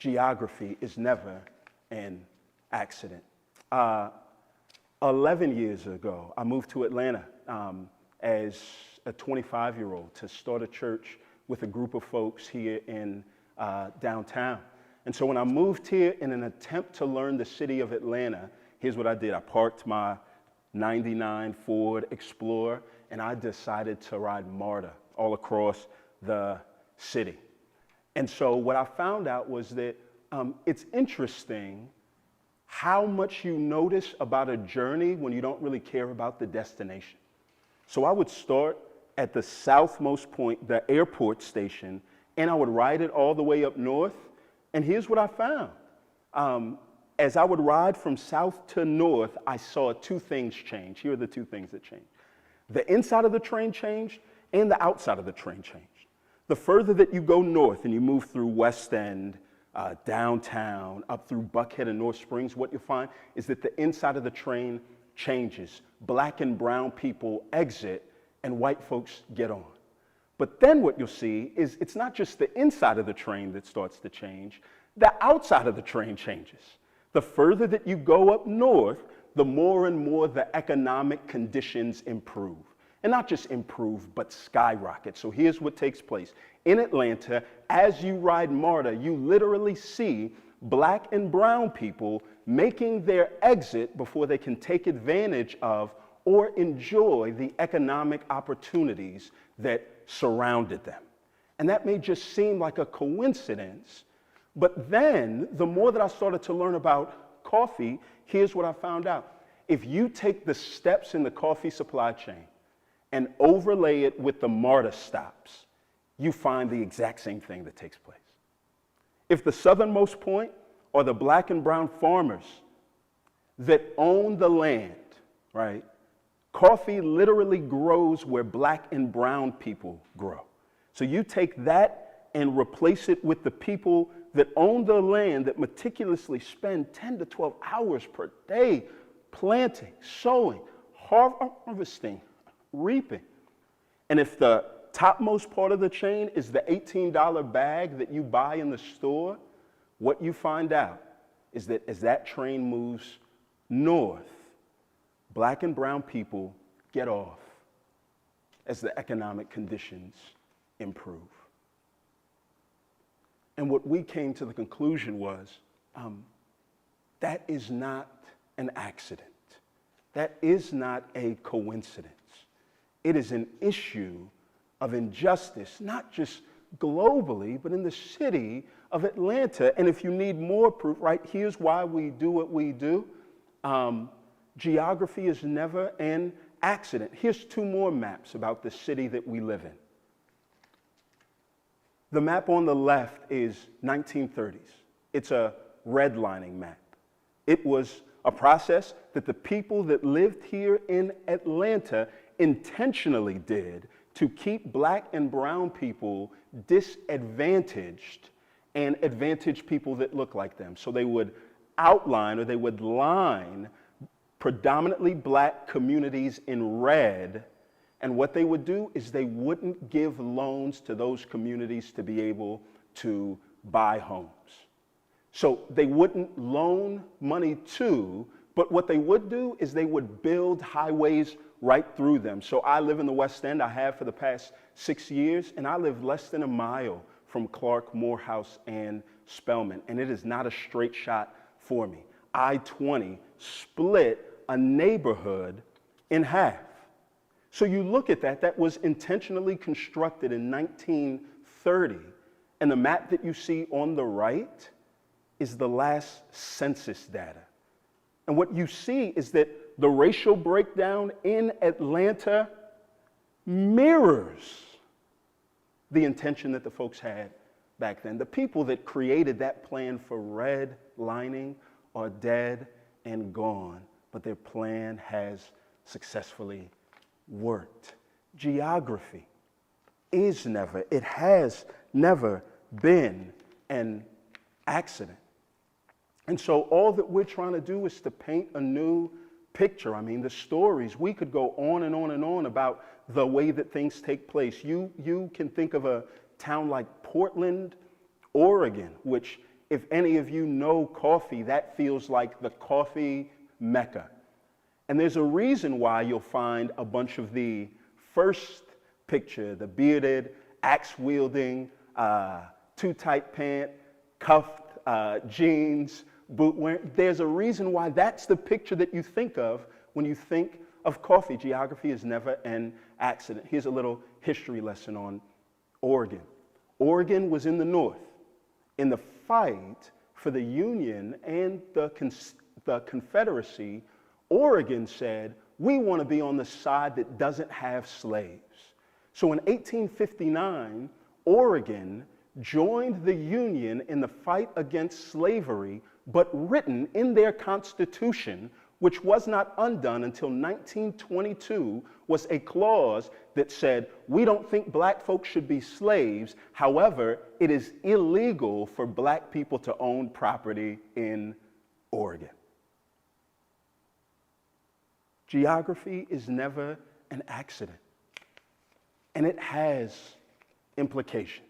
geography is never an accident. 11 years ago, I moved to Atlanta as a 25-year-old to start a church with a group of folks here in downtown. And so when I moved here in an attempt to learn the city of Atlanta, here's what I did. I parked my 99 Ford Explorer and I decided to ride MARTA all across the city. And so what I found out was that it's interesting how much you notice about a journey when you don't really care about the destination. So I would start at the southmost point, the airport station, and I would ride it all the way up north. And here's what I found. As I would ride from south to north, I saw two things change. Here are the two things that changed. The inside of the train changed and the outside of the train changed. The further that you go north and you move through West End, downtown, up through Buckhead and North Springs, what you'll find is that the inside of the train changes. Black and brown people exit and white folks get on. But then what you'll see is it's not just the inside of the train that starts to change, the outside of the train changes. The further that you go up north, the more and more the economic conditions improve. And not just improve, but skyrocket. So here's what takes place. In Atlanta, as you ride MARTA, you literally see black and brown people making their exit before they can take advantage of or enjoy the economic opportunities that surrounded them. And that may just seem like a coincidence, but then the more that I started to learn about coffee, here's what I found out. If you take the steps in the coffee supply chain and overlay it with the MARTA stops, you find the exact same thing that takes place. If the southernmost point are the black and brown farmers that own the land, right? Coffee literally grows where black and brown people grow. So you take that and replace it with the people that own the land that meticulously spend 10 to 12 hours per day planting, sowing, harvesting, reaping. And if the topmost part of the chain is the $18 bag that you buy in the store, what you find out is that as that train moves north, black and brown people get off as the economic conditions improve. And what we came to the conclusion was that is not an accident. That is not a coincidence. It is an issue of injustice, not just globally, but in the city of Atlanta. And if you need more proof, right, here's why we do what we do. Geography is never an accident. Here's two more maps about the city that we live in. The map on the left is 1930s. It's a redlining map. It was a process that the people that lived here in Atlanta intentionally did to keep black and brown people disadvantaged and advantage people that look like them. So they would outline or they would line predominantly black communities in red, and what they would do is they wouldn't give loans to those communities to be able to buy homes. So they wouldn't loan money to, but what they would do is they would build highways right through them. So I live in the West End, I have for the past 6 years, and I live less than a mile from Clark, Morehouse, and Spelman, and it is not a straight shot for me. I-20 split a neighborhood in half. So you look at that, that was intentionally constructed in 1930, and the map that you see on the right is the last census data. And what you see is that the racial breakdown in Atlanta mirrors the intention that the folks had back then. The people that created that plan for redlining are dead and gone, but their plan has successfully worked. Geography is never, it has never been an accident. And so all that we're trying to do is to paint a new picture. I mean, the stories, we could go on and on and on about the way that things take place. You can think of a town like Portland, Oregon, which If any of you know coffee, that feels like the coffee mecca. And there's a reason why you'll find a bunch of the first picture, the bearded, axe-wielding, too-tight pant, cuffed jeans, boot wearing. There's a reason why that's the picture that you think of when you think of coffee. Geography is never an accident. Here's a little history lesson on Oregon. Oregon was in the north. In the fight for the Union and the Confederacy, Oregon said, we want to be on the side that doesn't have slaves. So in 1859, Oregon joined the Union in the fight against slavery, but written in their Constitution, which was not undone until 1922, was a clause that said, we don't think black folks should be slaves. However, it is illegal for black people to own property in Oregon. Geography is never an accident, and it has implications.